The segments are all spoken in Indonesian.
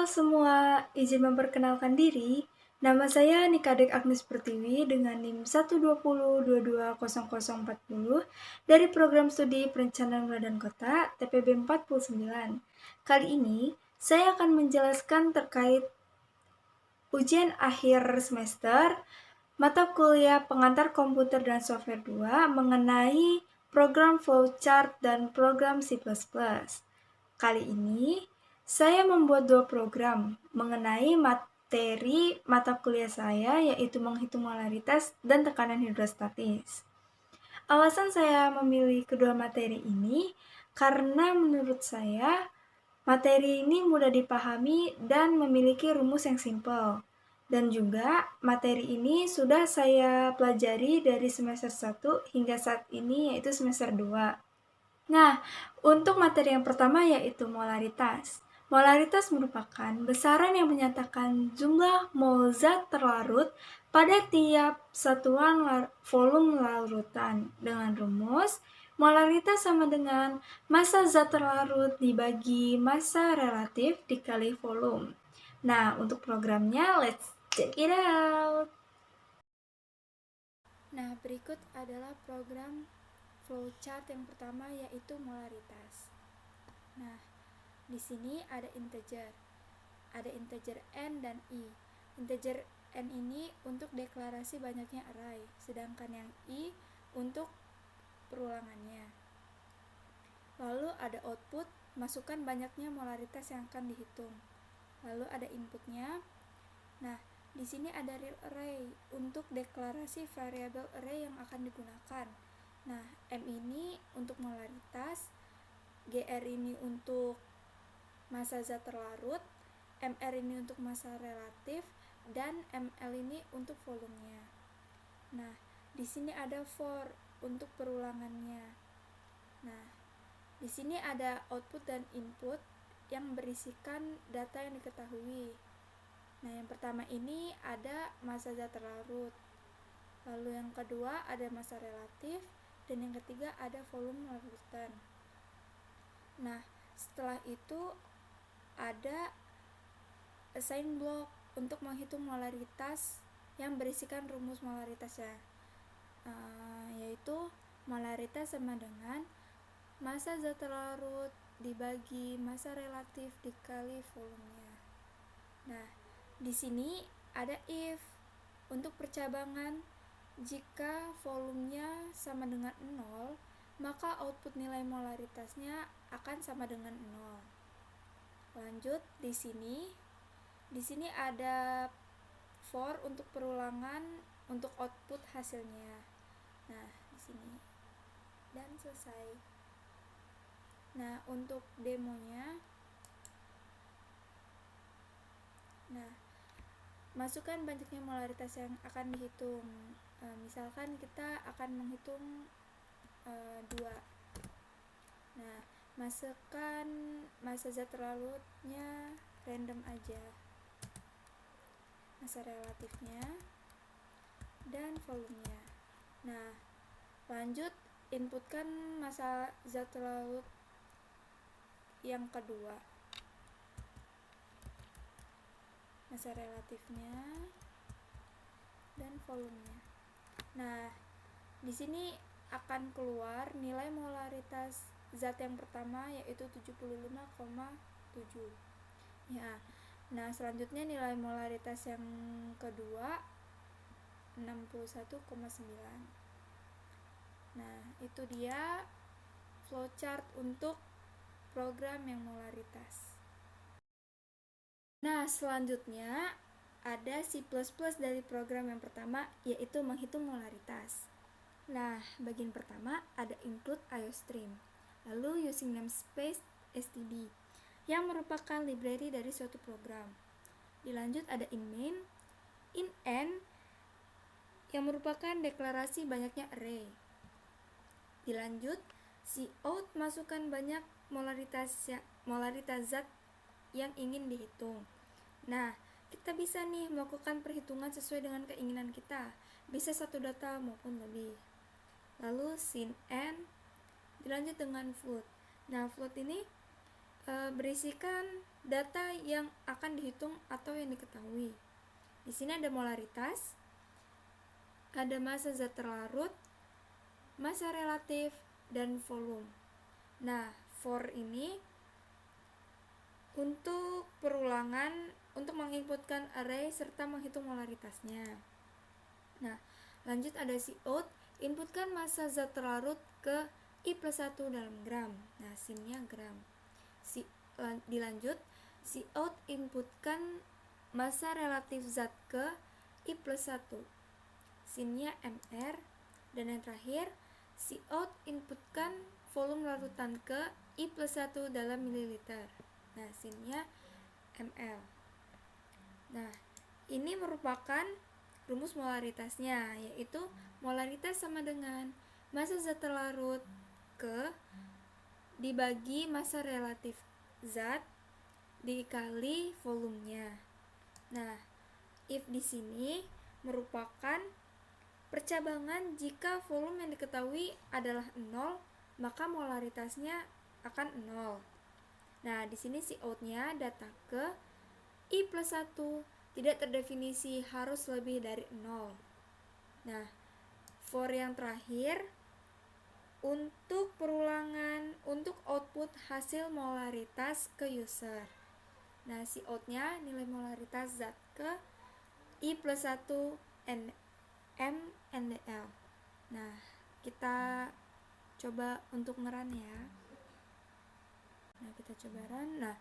semua, izin memperkenalkan diri. Nama saya Nikadek Agnes Pertiwi dengan NIM 120220040 dari Program Studi Perencanaan Wilayah dan Kota TPB 49. Kali ini, saya akan menjelaskan terkait ujian akhir semester mata kuliah pengantar komputer dan software 2 mengenai program flowchart dan program C++. Kali ini, saya membuat 2 program mengenai materi mata kuliah saya, yaitu menghitung molaritas dan tekanan hidrostatis. Alasan saya memilih kedua materi ini karena menurut saya materi ini mudah dipahami dan memiliki rumus yang simpel. Dan juga materi ini sudah saya pelajari dari semester 1 hingga saat ini, yaitu semester 2. Nah, untuk materi yang pertama yaitu molaritas. Molaritas merupakan besaran yang menyatakan jumlah mol zat terlarut pada tiap satuan volume larutan dengan rumus molaritas sama dengan massa zat terlarut dibagi massa relatif dikali volume. Nah, untuk programnya, let's check it out. Nah, berikut adalah program flowchart yang pertama yaitu molaritas. Nah, di sini ada integer n dan i. Integer n ini untuk deklarasi banyaknya array, sedangkan yang i untuk perulangannya. Lalu ada output, masukkan banyaknya molaritas yang akan dihitung. Lalu ada inputnya. Nah, di sini ada real array untuk deklarasi variabel array yang akan digunakan. Nah, M ini untuk molaritas, GR ini untuk massa zat terlarut, MR ini untuk massa relatif, dan ML ini untuk volumenya. Nah, di sini ada for untuk perulangannya. Nah, di sini ada output dan input yang berisikan data yang diketahui. Nah, yang pertama ini ada massa zat terlarut. Lalu yang kedua ada massa relatif, dan yang ketiga ada volume larutan. Nah, setelah itu ada assign block untuk menghitung molaritas yang berisikan rumus molaritasnya, yaitu molaritas sama dengan massa zat terlarut dibagi massa relatif dikali volumenya. Nah, di sini ada if untuk percabangan. Jika volumenya sama dengan 0, maka output nilai molaritasnya akan sama dengan 0. Lanjut di sini ada for untuk perulangan untuk output hasilnya. Nah, di sini dan selesai. Nah, untuk demonya, nah, masukkan banyaknya molaritas yang akan dihitung. Misalkan kita akan menghitung 2. Nah, masukkan massa zat terlarutnya random aja, massa relatifnya, dan volumenya. Nah, lanjut inputkan massa zat terlarut yang kedua, massa relatifnya, dan volumenya. Nah, di sini akan keluar nilai molaritas zat yang pertama yaitu 75,7. Ya. Nah, selanjutnya nilai molaritas yang kedua 61,9. Nah, itu dia flowchart untuk program yang molaritas. Nah, selanjutnya ada C++ dari program yang pertama, yaitu menghitung molaritas. Nah, bagian pertama ada include IOStream, lalu using namespace std, yang merupakan library dari suatu program. Dilanjut ada in n, yang merupakan deklarasi banyaknya array. Dilanjut cout, masukkan banyak molaritas zat yang ingin dihitung. Nah, kita bisa nih melakukan perhitungan sesuai dengan keinginan kita, bisa satu data maupun lebih. Lalu sin dilanjut dengan float. Nah, float ini berisikan data yang akan dihitung atau yang diketahui. Di sini ada molaritas, ada massa zat terlarut, massa relatif, dan volume. Nah, for ini untuk perulangan untuk menginputkan array serta menghitung molaritasnya. Nah, lanjut ada Cout, inputkan massa zat terlarut ke I+1 dalam gram. Nah, sinnya gram. Dilanjut, Cout inputkan massa relatif zat ke I+1. Sinnya mr. Dan yang terakhir, Cout inputkan volume larutan ke I+1 dalam mililiter. Nah, sinnya ml. Nah, ini merupakan rumus molaritasnya, yaitu molaritas sama dengan massa zat terlarut ke dibagi massa relatif zat dikali volumenya. Nah, if di sini merupakan percabangan jika volume yang diketahui adalah 0, maka molaritasnya akan 0. Nah, di sini Cout-nya data ke I+1, tidak terdefinisi harus lebih dari 0. Nah, for yang terakhir, untuk perulangan untuk output hasil molaritas ke user. Nah, Cout-nya nilai molaritas zat ke I+1 mNdL. Nah, kita coba untuk ngeran ya. Nah, kita coba run. Nah,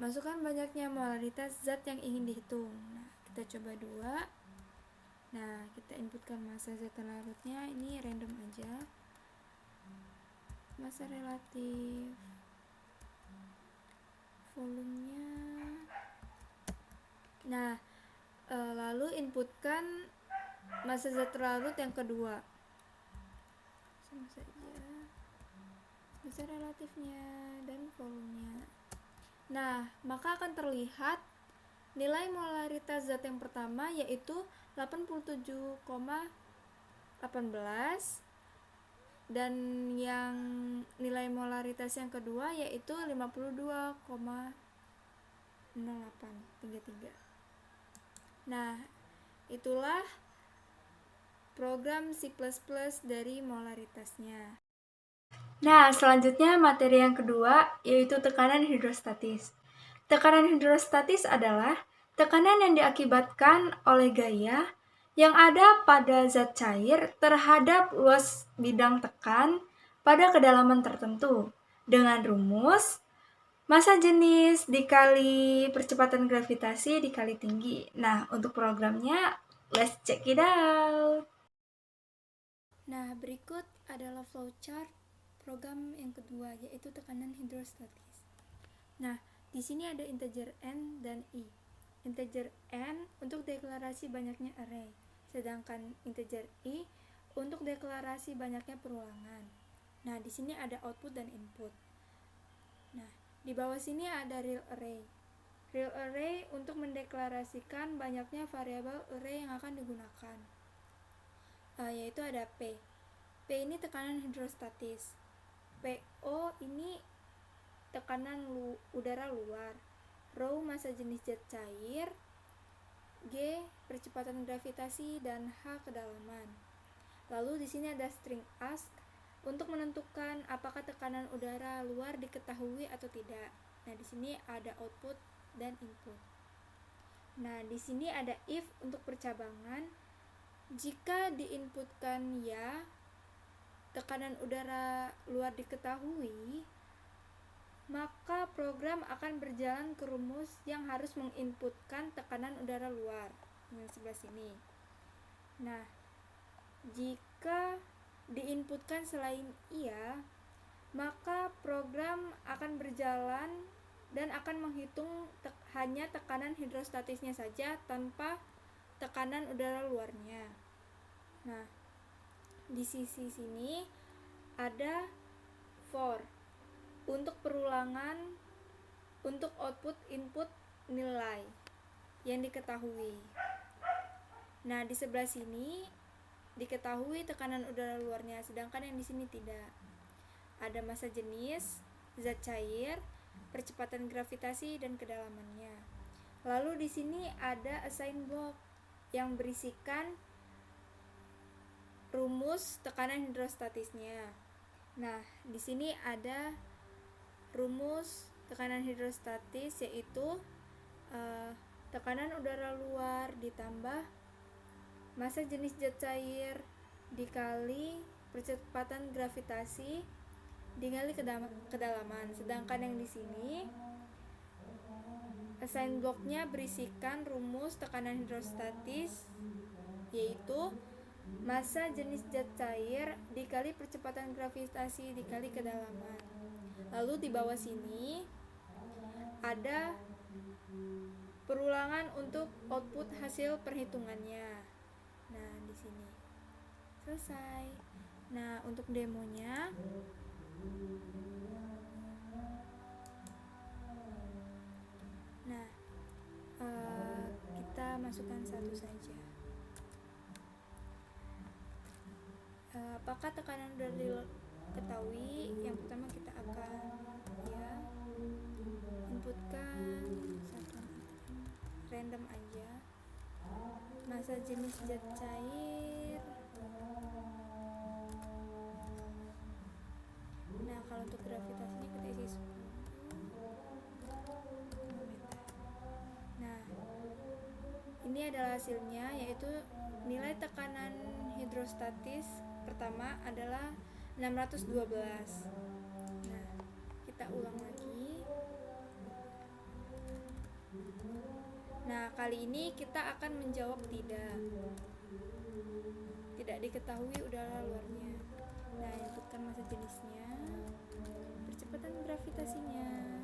masukkan banyaknya molaritas zat yang ingin dihitung. Nah, kita coba 2. Nah, kita inputkan massa zat terlarutnya, ini random aja. Massa relatif, volumenya. Nah, lalu inputkan massa zat terlarut yang kedua. Sama saja. Massa relatifnya dan volumenya. Nah, maka akan terlihat nilai molaritas zat yang pertama yaitu 87,18 dan yang nilai molaritas yang kedua yaitu 52,0833. Nah, itulah program C++ dari molaritasnya. Nah, selanjutnya materi yang kedua yaitu tekanan hidrostatis. Tekanan hidrostatis adalah tekanan yang diakibatkan oleh gaya yang ada pada zat cair terhadap luas bidang tekan pada kedalaman tertentu dengan rumus massa jenis dikali percepatan gravitasi dikali tinggi. Nah, untuk programnya, let's check it out. Nah, berikut adalah flowchart program yang kedua, yaitu tekanan hidrostatis. Nah, di sini ada integer n dan i. Integer n untuk deklarasi banyaknya array, sedangkan integer i untuk deklarasi banyaknya perulangan. Nah, di sini ada output dan input. Nah, di bawah sini ada real array. Real array untuk mendeklarasikan banyaknya variabel array yang akan digunakan, yaitu ada P. P ini tekanan hidrostatis. PO ini tekanan udara luar. Rho massa jenis zat cair. G percepatan gravitasi dan H kedalaman. Lalu di sini ada string ask untuk menentukan apakah tekanan udara luar diketahui atau tidak. Nah, di sini ada output dan input. Nah, di sini ada if untuk percabangan. Jika diinputkan ya, tekanan udara luar diketahui, maka program akan berjalan ke rumus yang harus menginputkan tekanan udara luar yang sebelah sini. Nah, jika diinputkan selain iya, maka program akan berjalan dan akan menghitung hanya tekanan hidrostatisnya saja tanpa tekanan udara luarnya. Nah, di sisi sini ada for untuk perulangan untuk output input nilai yang diketahui. Nah, di sebelah sini diketahui tekanan udara luarnya, sedangkan yang di sini tidak. Ada massa jenis zat cair percepatan gravitasi dan kedalamannya. Lalu di sini ada assign block yang berisikan rumus tekanan hidrostatisnya. Nah, di sini ada rumus tekanan hidrostatis, yaitu tekanan udara luar ditambah massa jenis zat cair dikali percepatan gravitasi dikali kedalaman. Sedangkan yang di sini assign blocknya berisikan rumus tekanan hidrostatis, yaitu massa jenis zat cair dikali percepatan gravitasi dikali kedalaman. Lalu di bawah sini ada perulangan untuk output hasil perhitungannya. Nah, di sini selesai. Nah, untuk demonya kita masukkan satu saja. Apakah tekanan sudah diketahui? Yang pertama kita akan inputkan satu random aja, massa jenis zat cair. Nah, kalau untuk gravitasinya kita isi 10 meter. Nah, ini adalah hasilnya, yaitu nilai tekanan hidrostatis pertama adalah 612. Nah, kita ulang lagi. Nah, kali ini kita akan menjawab tidak diketahui udara luarnya. Nah, inputkan massa jenisnya, percepatan gravitasinya,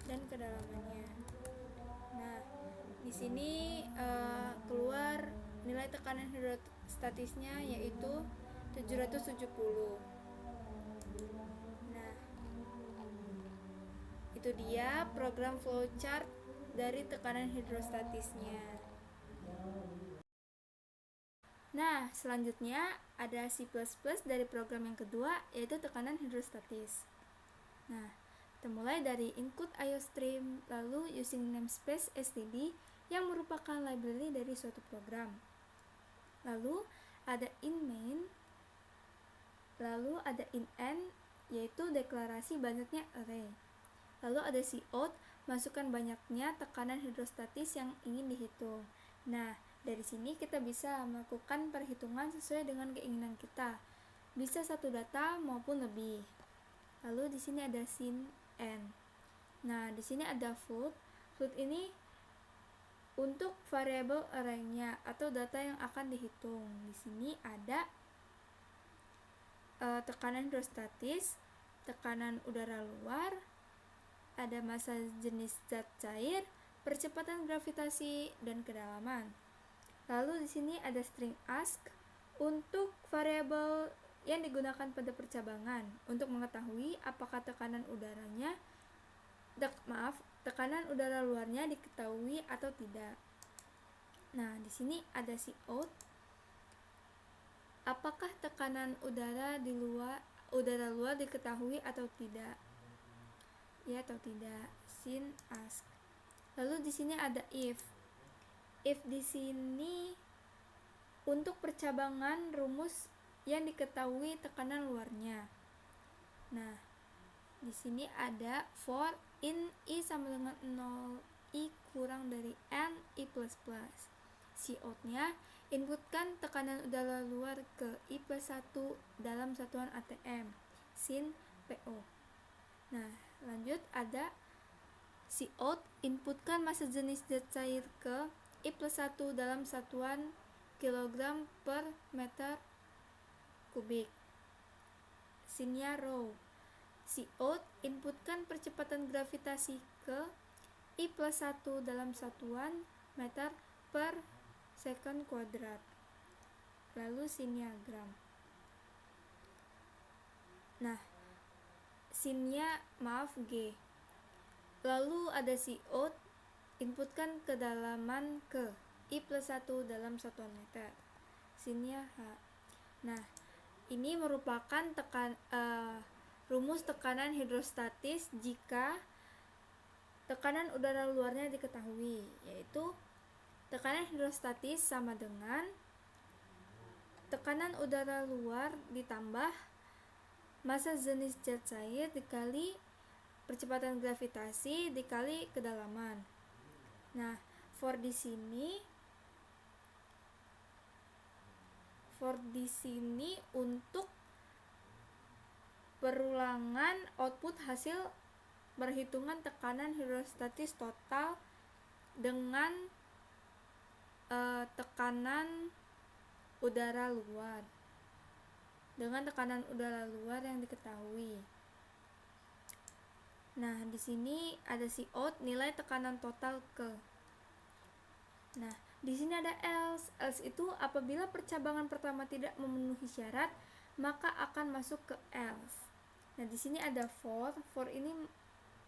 dan kedalamannya. Nah, di sini keluar nilai tekanan hidrostatisnya, yaitu 770. Nah, itu dia program flowchart dari tekanan hidrostatisnya. Nah, selanjutnya ada C++ dari program yang kedua, yaitu tekanan hidrostatis. Nah, kita mulai dari include IOStream, lalu using namespace std yang merupakan library dari suatu program. Lalu ada in main, lalu ada in end, yaitu deklarasi banyaknya array. Lalu ada cout, masukkan banyaknya tekanan hidrostatis yang ingin dihitung. Nah, dari sini kita bisa melakukan perhitungan sesuai dengan keinginan kita. Bisa satu data maupun lebih. Lalu di sini ada sin n. Nah, di sini ada float. Float ini untuk variabel array-nya atau data yang akan dihitung. Di sini ada tekanan hidrostatis, tekanan udara luar, ada massa jenis zat cair, percepatan gravitasi, dan kedalaman. Lalu di sini ada string ask untuk variabel yang digunakan pada percabangan untuk mengetahui apakah tekanan udara luarnya diketahui atau tidak. Nah, di sini ada cout. Apakah tekanan udara luar diketahui atau tidak? Ya atau tidak. Sin ask. Lalu di sini ada if. If di sini untuk percabangan rumus yang diketahui tekanan luarnya. Nah, di sini ada for in i sama dengan 0, i kurang dari n, i plus plus. Cout-nya inputkan tekanan udara luar ke i plus 1 dalam satuan ATM, sin PO. Nah, lanjut ada cout inputkan massa jenis zat cair ke I plus 1 dalam satuan kilogram per meter kubik. Sinnya rho. Cout inputkan percepatan gravitasi ke I plus 1 dalam satuan meter per second kuadrat. Lalu sinnya gram. Nah, sinnya G. Lalu ada cout inputkan kedalaman ke I plus 1 dalam satuan meter. Sinnya H. Nah, ini merupakan rumus tekanan hidrostatis jika tekanan udara luarnya diketahui, yaitu tekanan hidrostatis sama dengan tekanan udara luar ditambah massa jenis zat cair dikali percepatan gravitasi dikali kedalaman. Nah, for di sini untuk perulangan output hasil perhitungan tekanan hidrostatis total dengan tekanan udara luar yang diketahui. Nah, di sini ada Cout nilai tekanan total ke. Nah, di sini ada else. Else itu apabila percabangan pertama tidak memenuhi syarat, maka akan masuk ke else. Nah, di sini ada for. For ini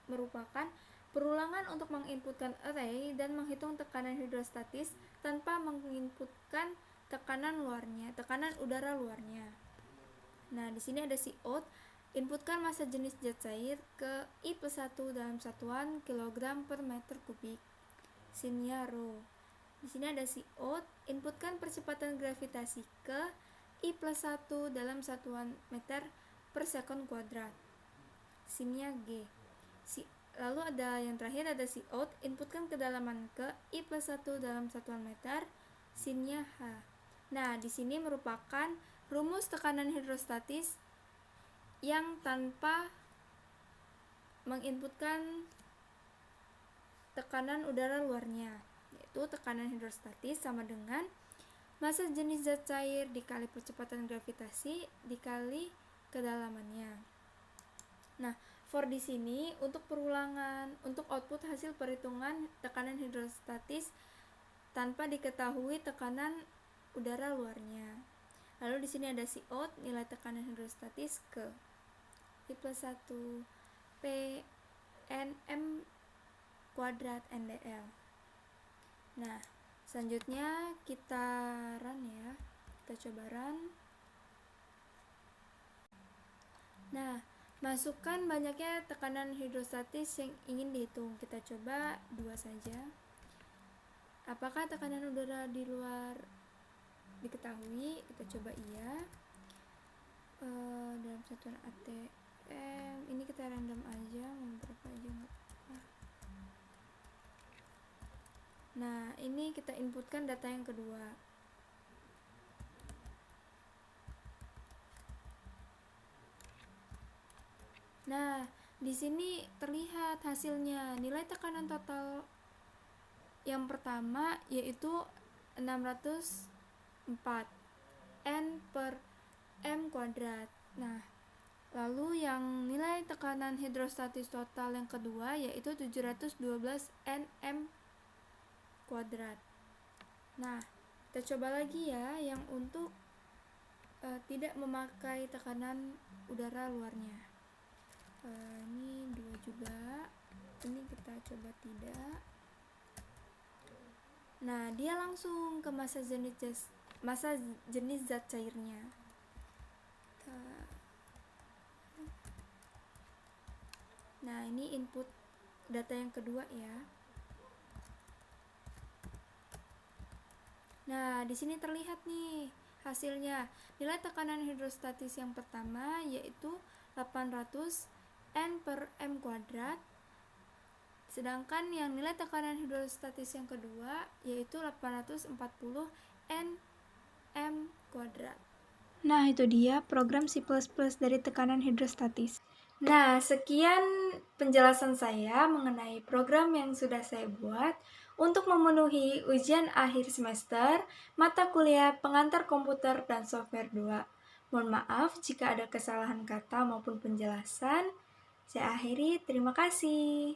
merupakan perulangan untuk menginputkan array dan menghitung tekanan hidrostatis tanpa menginputkan tekanan udara luarnya. Nah, di sini ada Cout, inputkan massa jenis zat cair ke I+1 dalam satuan kilogram per meter kubik. Sinnya rho. Di sini ada Cout, inputkan percepatan gravitasi ke I+1 dalam satuan meter per sekon kuadrat. Sinnya G. Lalu ada yang terakhir ada Cout, inputkan kedalaman ke I+1 dalam satuan meter. Sinnya H. Nah, di sini merupakan rumus tekanan hidrostatis yang tanpa menginputkan tekanan udara luarnya, yaitu tekanan hidrostatis sama dengan massa jenis zat cair dikali percepatan gravitasi dikali kedalamannya. Nah, for di sini untuk perulangan untuk output hasil perhitungan tekanan hidrostatis tanpa diketahui tekanan udara luarnya. Lalu di sini ada Cout nilai tekanan hidrostatis ke I+1 P nm kuadrat NDL. Nah, selanjutnya kita run ya. Kita coba run. Nah, masukkan banyaknya tekanan hidrostatis yang ingin dihitung. Kita coba 2 saja. Apakah tekanan udara di luar diketahui? Kita coba iya. Dalam satuan ATM ini kita random aja, mau berapa aja nggak apa-apa. Nah, ini kita inputkan data yang kedua. Nah, di sini terlihat hasilnya. Nilai tekanan total yang pertama yaitu 604 N per M kuadrat. Nah, lalu yang nilai tekanan hidrostatis total yang kedua yaitu 712 Nm kuadrat. Nah, kita coba lagi ya yang untuk tidak memakai tekanan udara luarnya. Ini 2 juga. Ini kita coba tidak. Nah, dia langsung ke massa jenis zat cairnya. Nah, ini input data yang kedua ya. Nah, di sini terlihat nih hasilnya. Nilai tekanan hidrostatis yang pertama yaitu 800 N per M kuadrat. Sedangkan yang nilai tekanan hidrostatis yang kedua yaitu 840 N M kuadrat. Nah, itu dia program C++ dari tekanan hidrostatis. Nah, sekian penjelasan saya mengenai program yang sudah saya buat untuk memenuhi ujian akhir semester mata kuliah pengantar komputer dan software 2. Mohon maaf jika ada kesalahan kata maupun penjelasan. Saya akhiri, terima kasih.